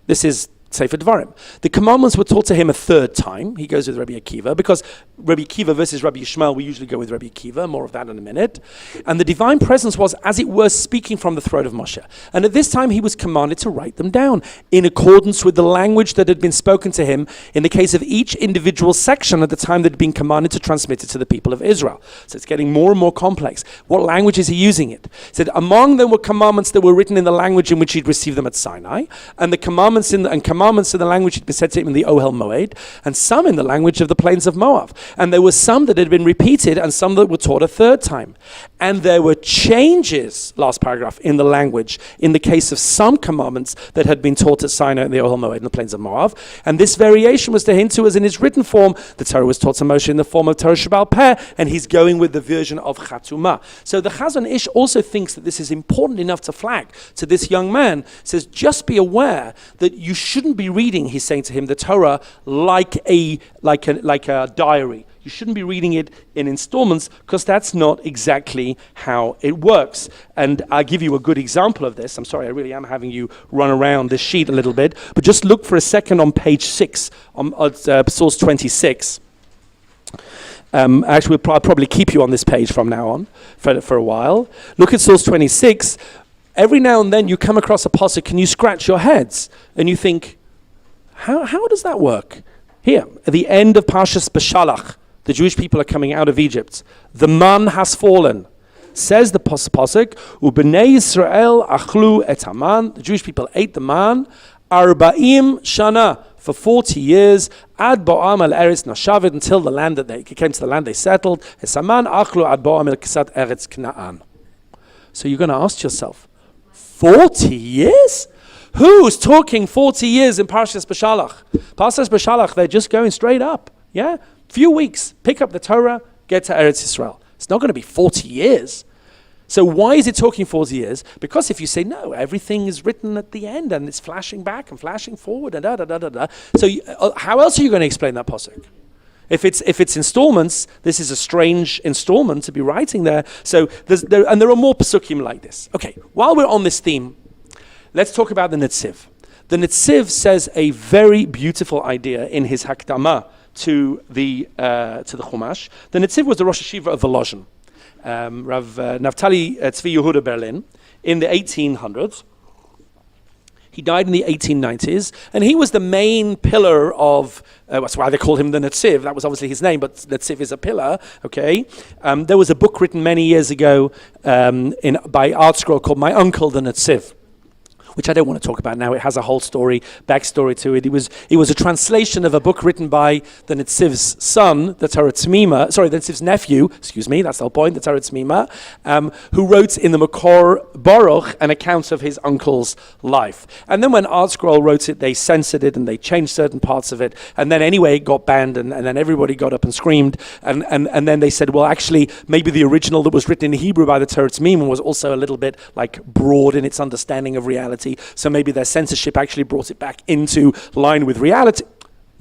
Speaker 1: this is Sefer Dvarim, the commandments were taught to him a 3rd time. He goes with Rabbi Akiva, because Rabbi Akiva versus Rabbi Yishmael, we usually go with Rabbi Akiva, more of that in a minute. And the divine presence was, as it were, speaking from the throat of Moshe. And at this time, he was commanded to write them down in accordance with the language that had been spoken to him in the case of each individual section at the time that had been commanded to transmit it to the people of Israel. So it's getting more and more complex. What language is he using it? He said, among them were commandments that were written in the language in which he'd received them at Sinai, and the commandments in the language he'd been said to him in the Ohel Moed, and some in the language of the plains of Moab. And there were some that had been repeated and some that were taught a 3rd time. And there were changes, last paragraph, in the language in the case of some commandments that had been taught at Sinai in the Ohel Moed in the plains of Moab. And this variation was to hint to, as in its written form, the Torah was taught to Moshe in the form of Torah Shebal Peh, and he's going with the version of Chatumah. So the Chazon Ish also thinks that this is important enough to flag to this young man. Says, just be aware that you shouldn't be reading, he's saying to him, the Torah like a diary. You shouldn't be reading it in installments, because that's not exactly how it works. And I'll give you a good example of this. I'm sorry, I really am having you run around this sheet a little bit, but just look for a second on page 6, on source 26. Actually, we'll probably keep you on this page from now on for a while. Look at source 26. Every now and then you come across a pasuk and you scratch your heads and you think, how does that work? Here, at the end of Parshas Beshalach, the Jewish people are coming out of Egypt. The man has fallen. Says the pasuk, U'bnei Yisrael achlu et haman. The Jewish people ate the man. 40 shana, for 40 years. Ad bo'am al eretz nashavet, until the land that they came to the land they settled. Es haman achlu ad bo'am el kisat eretz Kna'an. So you're going to ask yourself, 40 years? Who's talking 40 years in Parshas Beshalach? Parshas Beshalach, they're just going straight up. Yeah? Few weeks, pick up the Torah, get to Eretz Yisrael. It's not going to be 40 years. So why is it talking 40 years? Because if you say, no, everything is written at the end and it's flashing back and flashing forward and da-da-da-da-da. So how else are you going to explain that pasuk? If it's installments, this is a strange installment to be writing there. So there are more pasukim like this. Okay, while we're on this theme, let's talk about the Netziv. The Netziv says a very beautiful idea in his Hakdama to the Chumash. The Netziv was the Rosh Hashiva of Volozhin, Rav Naftali Tzvi Yehuda Berlin, in the 1800s. He died in the 1890s, and he was the main pillar of, that's why they called him the Netziv. That was obviously his name, but Netziv is a pillar, okay? There was a book written many years ago by Art Scroll called My Uncle the Netziv, which I don't want to talk about now. It has a whole backstory to it. It was a translation of a book written by the Netziv's son, the Netziv's nephew, that's the whole point, the Torah Tzmima, who wrote in the Makor Baruch an account of his uncle's life. And then when Art Scroll wrote it, they censored it and they changed certain parts of it. And then anyway, it got banned, and then everybody got up and screamed. And then they said, well, actually, maybe the original that was written in Hebrew by the Torah Tzmima was also a little bit like broad in its understanding of reality. So maybe their censorship actually brought it back into line with reality.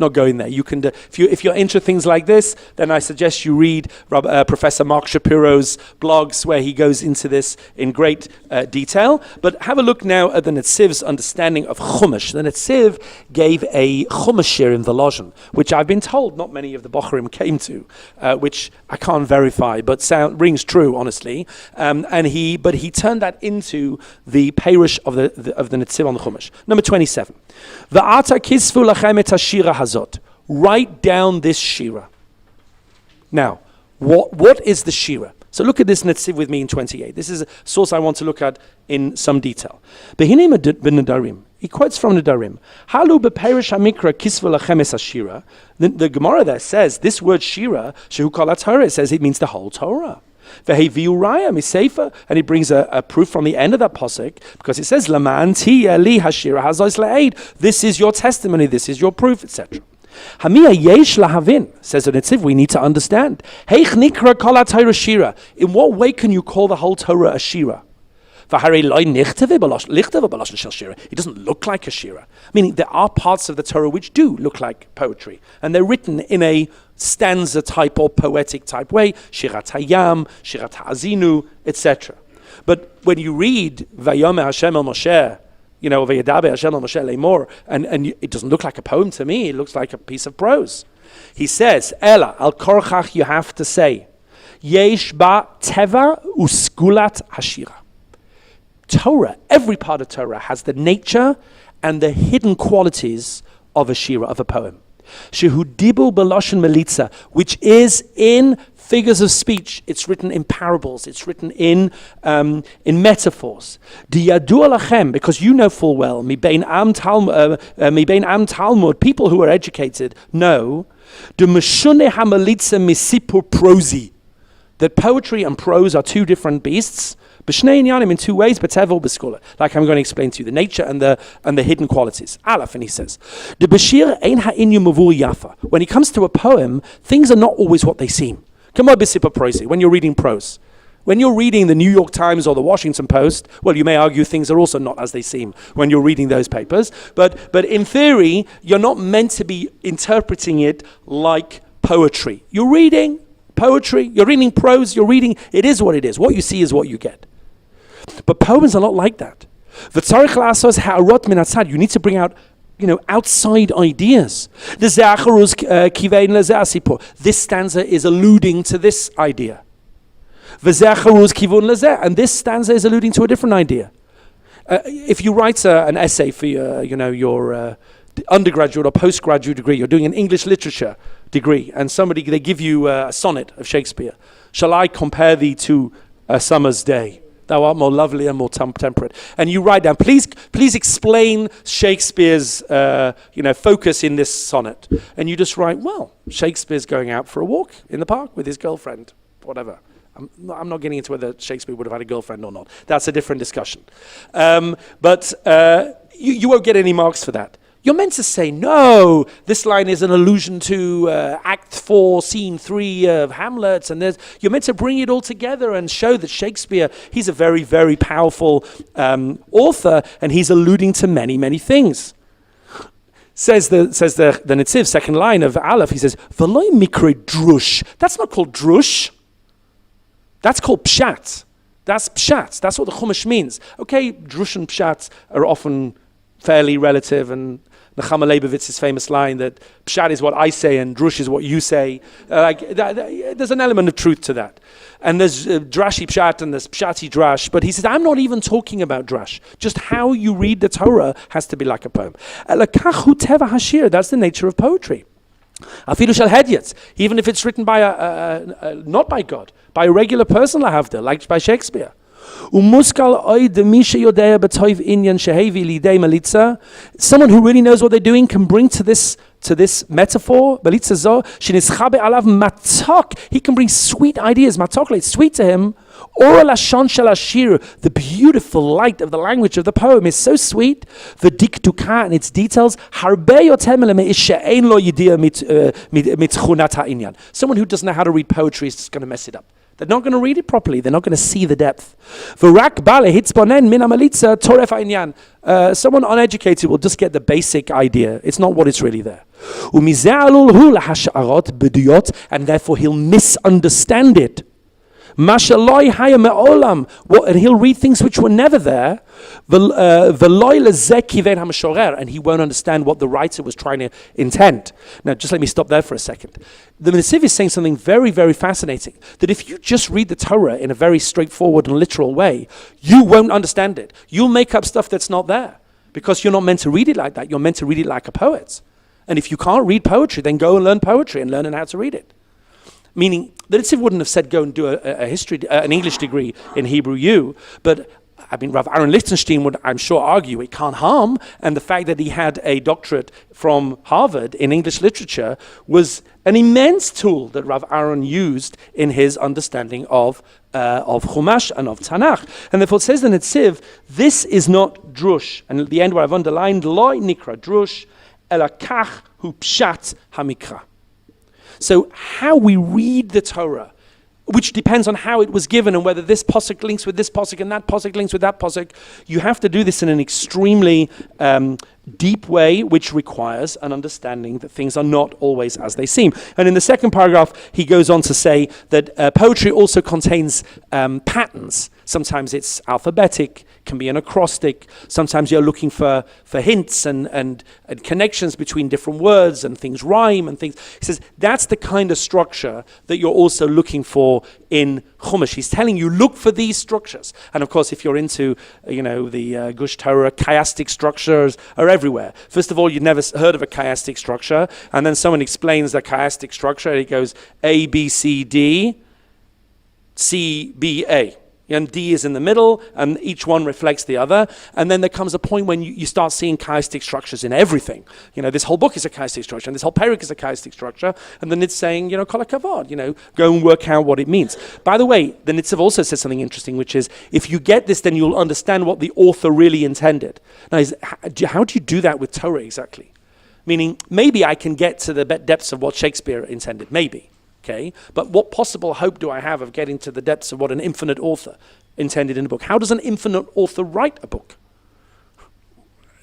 Speaker 1: Not going there. You can, if you're into things like this, then I suggest you read Professor Mark Shapiro's blogs where he goes into this in great detail. But have a look now at the Netziv's understanding of Chumash. The Netziv gave a Chumash shir in Volozhin, which I've been told not many of the Bochurim came to, which I can't verify, but rings true, honestly. But he turned that into the parish of the Netziv on the Chumash. Number 27. V'ata kisvu lachem et hashira hazot. Write down this shira. Now, what is the shira? So look at this Netziv with me in 28. This is a source I want to look at in some detail. Behinim ben Nedarim. He quotes from Nedarim. Halu beperish hamikra kisvu lachem es hashira. The Gemara there says this word shira, shehu kol haTorah, it says it means the whole Torah. And he brings a proof from the end of that posuk, because it says, this is your testimony, this is your proof, etc. Says the Netziv, we need to understand. In what way can you call the whole Torah a shira? It doesn't look like a shira. Meaning there are parts of the Torah which do look like poetry, and they're written in a stanza type or poetic type way, Shirat Hayam, Shirat Ha'azinu, etc. But when you read Vayomer Hashem el Moshe, Vayadaber Hashem el Moshe Lemor, and it doesn't look like a poem to me, it looks like a piece of prose. He says, Ela, al korchach, you have to say, Yesh ba teva uskulat hashira. Torah, every part of Torah has the nature and the hidden qualities of a shira, of a poem. Shehu dibu beloshen melitza, which is in figures of speech. It's written in parables. It's written in metaphors. Diyadu alachem, because you know full well, mi bein am Talmud, people who are educated know, de meshune hamelitza misipur prosi, that poetry and prose are two different beasts. B'shnei inyanim, in two ways, but tevel b'skula, like I'm going to explain to you, the nature and the hidden qualities. Aleph, and he says, the b'shir ein ha'inyu mavur yafa. When it comes to a poem, things are not always what they seem. Come on, b'sipa prosi, when you're reading prose. When you're reading the New York Times or the Washington Post, well, you may argue things are also not as they seem when you're reading those papers. But in theory, you're not meant to be interpreting it like poetry. You're reading poetry, you're reading prose, it is what it is. What you see is what you get. But poems are not like that. You need to bring out, outside ideas. This stanza is alluding to this idea. And this stanza is alluding to a different idea. If you write an essay for your undergraduate or postgraduate degree, you're doing an English literature degree, and they give you a sonnet of Shakespeare. Shall I compare thee to a summer's day? Thou art more lovely and more temperate. And you write down, please explain Shakespeare's focus in this sonnet. And you just write, well, Shakespeare's going out for a walk in the park with his girlfriend, whatever. I'm not getting into whether Shakespeare would have had a girlfriend or not. That's a different discussion. But you won't get any marks for that. You're meant to say, no, this line is an allusion to Act 4, Scene 3 of Hamlet, and you're meant to bring it all together and show that Shakespeare, he's a very, very powerful author, and he's alluding to many, many things. Says the Netziv, second line of Aleph, he says, V'loi mikre drush. That's not called drush. That's called pshat. That's pshat. That's what the Chumash means. Okay, drush and pshat are often fairly relative, and Nechama Leibovitz's famous line that pshat is what I say and drush is what you say. There's an element of truth to that. And there's drashi pshat and there's pshati drash. But he says, I'm not even talking about drash. Just how you read the Torah has to be like a poem. Elakachu teva hashir. That's the nature of poetry. Afilu shel hedyot. Even if it's written by not by God, by a regular person, lahavdil, like by Shakespeare. Someone who really knows what they're doing can bring to this metaphor, he can bring sweet ideas, it's sweet to him. The beautiful light of the language of the poem is so sweet. The diktuka and its details. Someone who doesn't know how to read poetry is just going to mess it up. They're not going to read it properly. They're not going to see the depth. Someone uneducated will just get the basic idea. It's not what it's really there. And therefore he'll misunderstand it. And he'll read things which were never there, and he won't understand what the writer was trying to intend. Now, just let me stop there for a second. The Netziv is saying something very, very fascinating, that if you just read the Torah in a very straightforward and literal way, you won't understand it. You'll make up stuff that's not there, because you're not meant to read it like that. You're meant to read it like a poet. And if you can't read poetry, then go and learn poetry and learn how to read it. Meaning, the Netziv wouldn't have said go and do an English degree in Hebrew U, but I mean, Rav Aaron Lichtenstein would, I'm sure, argue it can't harm, and the fact that he had a doctorate from Harvard in English literature was an immense tool that Rav Aaron used in his understanding of Chumash and of Tanakh. And therefore it says the Netziv, this is not drush. And at the end where I've underlined, lo nikra drush, ela kach hu pshat hamikra. So how we read the Torah, which depends on how it was given and whether this posuk links with this posuk and that posuk links with that posuk, you have to do this in an extremely deep way, which requires an understanding that things are not always as they seem. And in the second paragraph, he goes on to say that poetry also contains patterns. Sometimes it's alphabetic, can be an acrostic. Sometimes you're looking for hints and connections between different words, and things rhyme and things. He says that's the kind of structure that you're also looking for in Chumash. He's telling you, look for these structures. And of course, if you're into, the Gush Torah, chiastic structures are everywhere. First of all, you'd never heard of a chiastic structure, and then someone explains the chiastic structure, and it goes A, B, C, D, C, B, A. And D is in the middle, and each one reflects the other. And then there comes a point when you start seeing chiastic structures in everything. This whole book is a chiastic structure, and this whole parak is a chiastic structure. And then it's saying, kol hakavod, go and work out what it means. By the way, the Netziv also says something interesting, which is, if you get this, then you'll understand what the author really intended. Now, how do you do that with Torah exactly? Meaning, maybe I can get to the depths of what Shakespeare intended, maybe. Okay, but what possible hope do I have of getting to the depths of what an infinite author intended in a book? How does an infinite author write a book?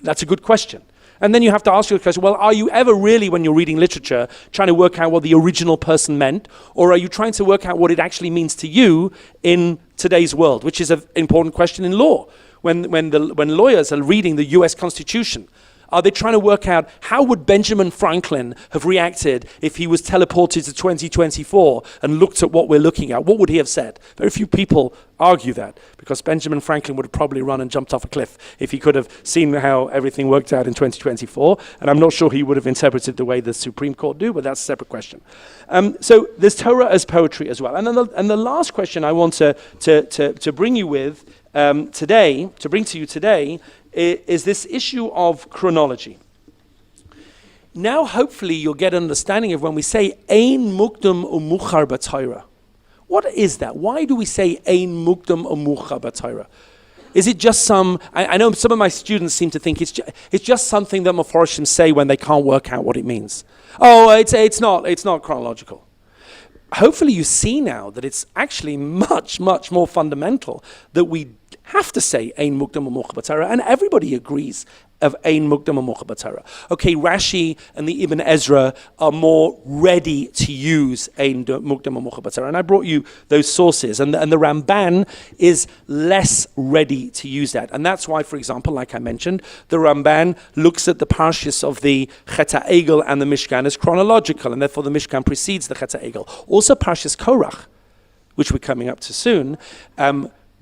Speaker 1: That's a good question. And then you have to ask your question, well, are you ever really, when you're reading literature, trying to work out what the original person meant? Or are you trying to work out what it actually means to you in today's world, which is an important question in law. When lawyers are reading the US Constitution, are they trying to work out how would Benjamin Franklin have reacted if he was teleported to 2024 and looked at what we're looking at? What would he have said? Very few people argue that, because Benjamin Franklin would have probably run and jumped off a cliff if he could have seen how everything worked out in 2024. And I'm not sure he would have interpreted the way the Supreme Court do, but that's a separate question. So there's Torah as poetry as well. And then the last question I want to bring you with today, to bring to you today, is this issue of chronology. Now, hopefully, you'll get an understanding of when we say Ein Mukdam Umuchar B'Torah. What is that? Why do we say Ein Mukdam Umuchar B'Torah? Is it just I know some of my students seem to think it's just something that Mefarshim say when they can't work out what it means. Oh, it's not chronological. Hopefully you see now that it's actually much, much more fundamental that we have to say Ein Mukdam U'Maucher B'Torah, and everybody agrees of Ein Mukdam U'Maucher B'Torah. Okay, Rashi and the Ibn Ezra are more ready to use Ein Mukdam U'Maucher B'Torah, and I brought you those sources, and the Ramban is less ready to use that, and that's why, for example, like I mentioned, the Ramban looks at the parshas of the Chet HaEgel and the Mishkan as chronological, and therefore the Mishkan precedes the Chet HaEgel. Also parshas Korach, which we're coming up to soon,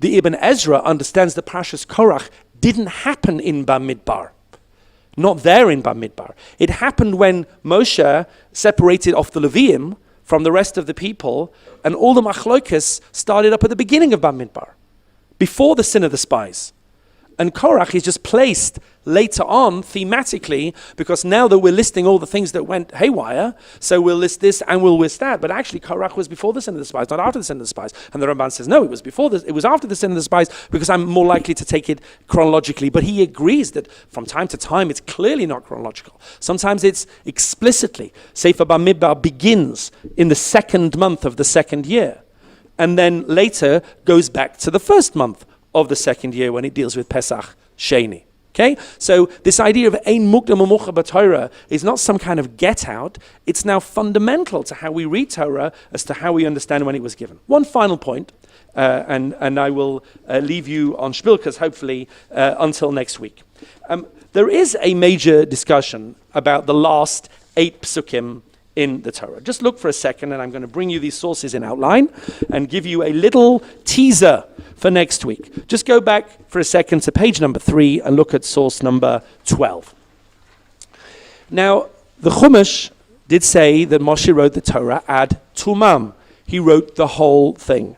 Speaker 1: the Ibn Ezra understands the Parshas Korach didn't happen in Bamidbar. Not there in Bamidbar. It happened when Moshe separated off the Leviim from the rest of the people, and all the machlokas started up at the beginning of Bamidbar, before the sin of the spies. And Korach is just placed later on thematically, because now that we're listing all the things that went haywire, so we'll list this and we'll list that. But actually Korach was before the sin of the spies, not after the sin of the spies. And the Ramban says, no, it was before this, it was after the sin of the spies, because I'm more likely to take it chronologically. But he agrees that from time to time it's clearly not chronological. Sometimes it's explicitly. Sefer Bamidbar begins in the second month of the second year, and then later goes back to the first month of the second year when it deals with Pesach Sheni. Okay, so this idea of Ein Mukdam U'Maucher B'Torah is not some kind of get out. It's now fundamental to how we read Torah as to how we understand when it was given. One final point, and I will leave you on Shpilkas hopefully until next week. There is a major discussion about the last 8 psukim in the Torah. Just look for a second, and I'm going to bring you these sources in outline and give you a little teaser for next week. Just go back for a second to page number 3 and look at source number 12. Now, the Chumash did say that Moshe wrote the Torah ad tumam. He wrote the whole thing.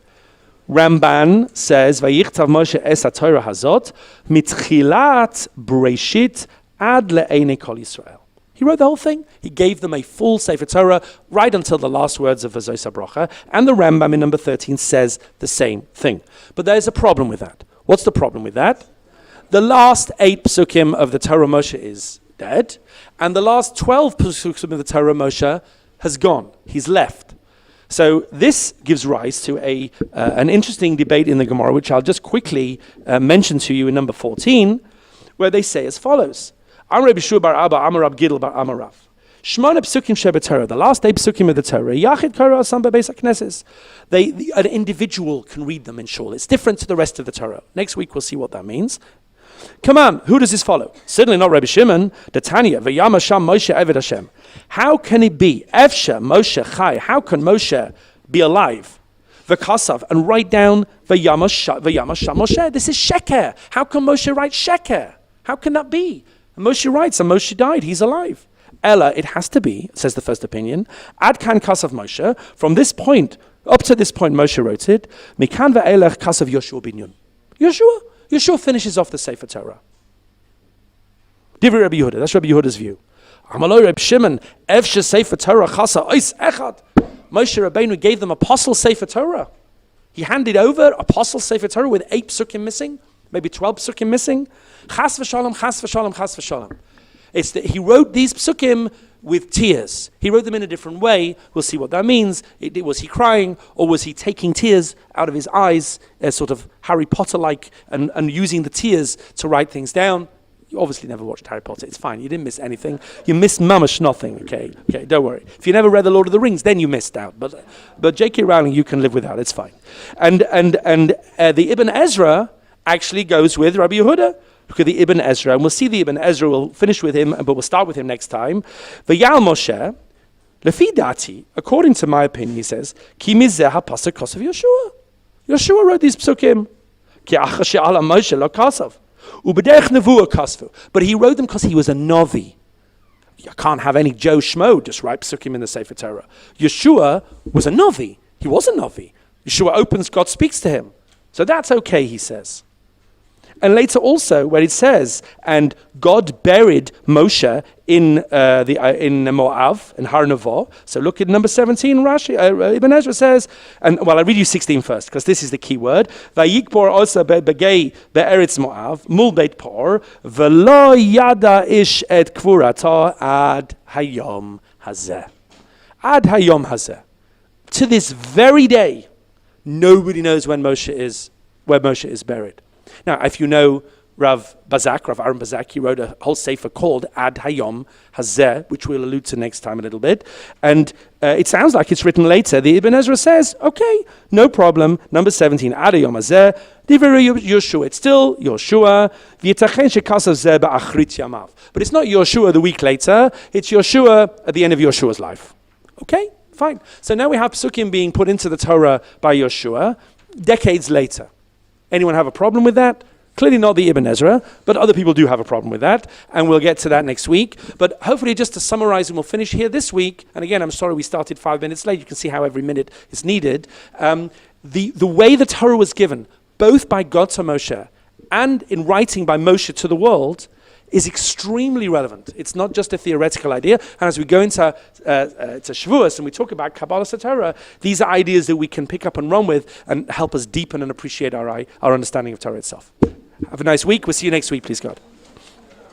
Speaker 1: Ramban says, Vayichtav Moshe es ha-Torah hazot mitchilat Bereshit ad le'enei kol Yisrael. He wrote the whole thing. He gave them a full Sefer Torah right until the last words of V'zos HaBrocha. And the Rambam in number 13 says the same thing. But there's a problem with that. What's the problem with that? The last 8 psukim of the Torah Moshe is dead. And the last 12 psukim of the Torah Moshe has gone. He's left. So this gives rise to an interesting debate in the Gemara, which I'll just quickly mention to you in number 14, where they say as follows. Amar Rabbi Shua bar Abba, Amar Rab Gidl bar Amar Rav. Shmona psukim sheba Torah, the last 8 psukim of the Torah, Yachid Korah Asam bebeis hakneses. An individual can read them in shul. It's different to the rest of the Torah. Next week we'll see what that means. Come on, who does this follow? Certainly not Rabbi Shimon, the Tanya, V'yama Sham Moshe Eved Hashem. How can it be? Efsha Moshe Chai, how can Moshe be alive? V'kasav, and write down V'yama Sham Moshe. This is Sheker. How can Moshe write Sheker? How can that be? And Moshe writes, and Moshe died, he's alive. Ella, it has to be, says the first opinion, Ad kan kasav Moshe, from this point, up to this point Moshe wrote it, Mikan ve'elech kasav Yoshua bin Nun. Yeshua finishes off the Sefer Torah. Divrei Rabbi Yehuda, that's Rabbi Yehuda's view. Amaloi Reb Shimon, Evshe Sefer Torah chasa ois echad. Moshe Rabbeinu gave them Apostle Sefer Torah. He handed over Apostle Sefer Torah with 8 psukim missing, maybe 12 psukim missing. Chas v'shalom, chas v'shalom, chas v'shalom. It's that he wrote these psukim with tears. He wrote them in a different way. We'll see what that means. Was he crying, or was he taking tears out of his eyes, sort of Harry Potter-like, and using the tears to write things down? You obviously never watched Harry Potter. It's fine. You didn't miss anything. You missed mamash nothing. Okay, don't worry. If you never read The Lord of the Rings, then you missed out. But J.K. Rowling, you can live without. It's fine. And the Ibn Ezra actually goes with Rabbi Yehuda. Look at the Ibn Ezra, and we'll see the Ibn Ezra. We'll finish with him, but we'll start with him next time. V'yal Moshe, lefi dati, according to my opinion, he says, ki mizeh ha'pasuk kasav Yeshua. Yeshua wrote these psukim. Ki acha she'ala Moshe lo kasav. U'b'derech nevuah kasvu. But he wrote them because he was a Navi. You can't have any Joe Schmo just write psukim in the Sefer Torah. Yeshua was a Navi. He was a Navi. Yeshua opens, God speaks to him. So that's okay, he says. And later also, where it says, and God buried Moshe in Moav, in Har Nevo. So look at number 17, Rashi, Ibn Ezra says, and well, I'll read you 16 first, because this is the key word. Vayikpor osa begei be'eretz Moav, mul beit por, velo yada ish et kvurata ad hayom hazeh. Ad hayom hazeh. To this very day, nobody knows where Moshe is buried. Now, if you know Rav Aaron Bazak, he wrote a whole sefer called Ad Hayom Hazeh, which we'll allude to next time a little bit. And it sounds like it's written later. The Ibn Ezra says, okay, no problem. Number 17, Ad Hayom Hazeh, Divrei Yoshua. It's still Yoshua. But it's not Yoshua the week later. It's Yoshua at the end of Yoshua's life. Okay, fine. So now we have Psukim being put into the Torah by Yoshua decades later. Anyone have a problem with that? Clearly not the Ibn Ezra, but other people do have a problem with that, and we'll get to that next week. But hopefully, just to summarize, and we'll finish here this week, and again, I'm sorry we started 5 minutes late. You can see how every minute is needed. The way the Torah was given, both by God to Moshe and in writing by Moshe to the world, is extremely relevant. It's not just a theoretical idea. And as we go into Shavuos and we talk about Kabbalah Torah, these are ideas that we can pick up and run with and help us deepen and appreciate our understanding of Torah itself. Have a nice week. We'll see you next week, please God.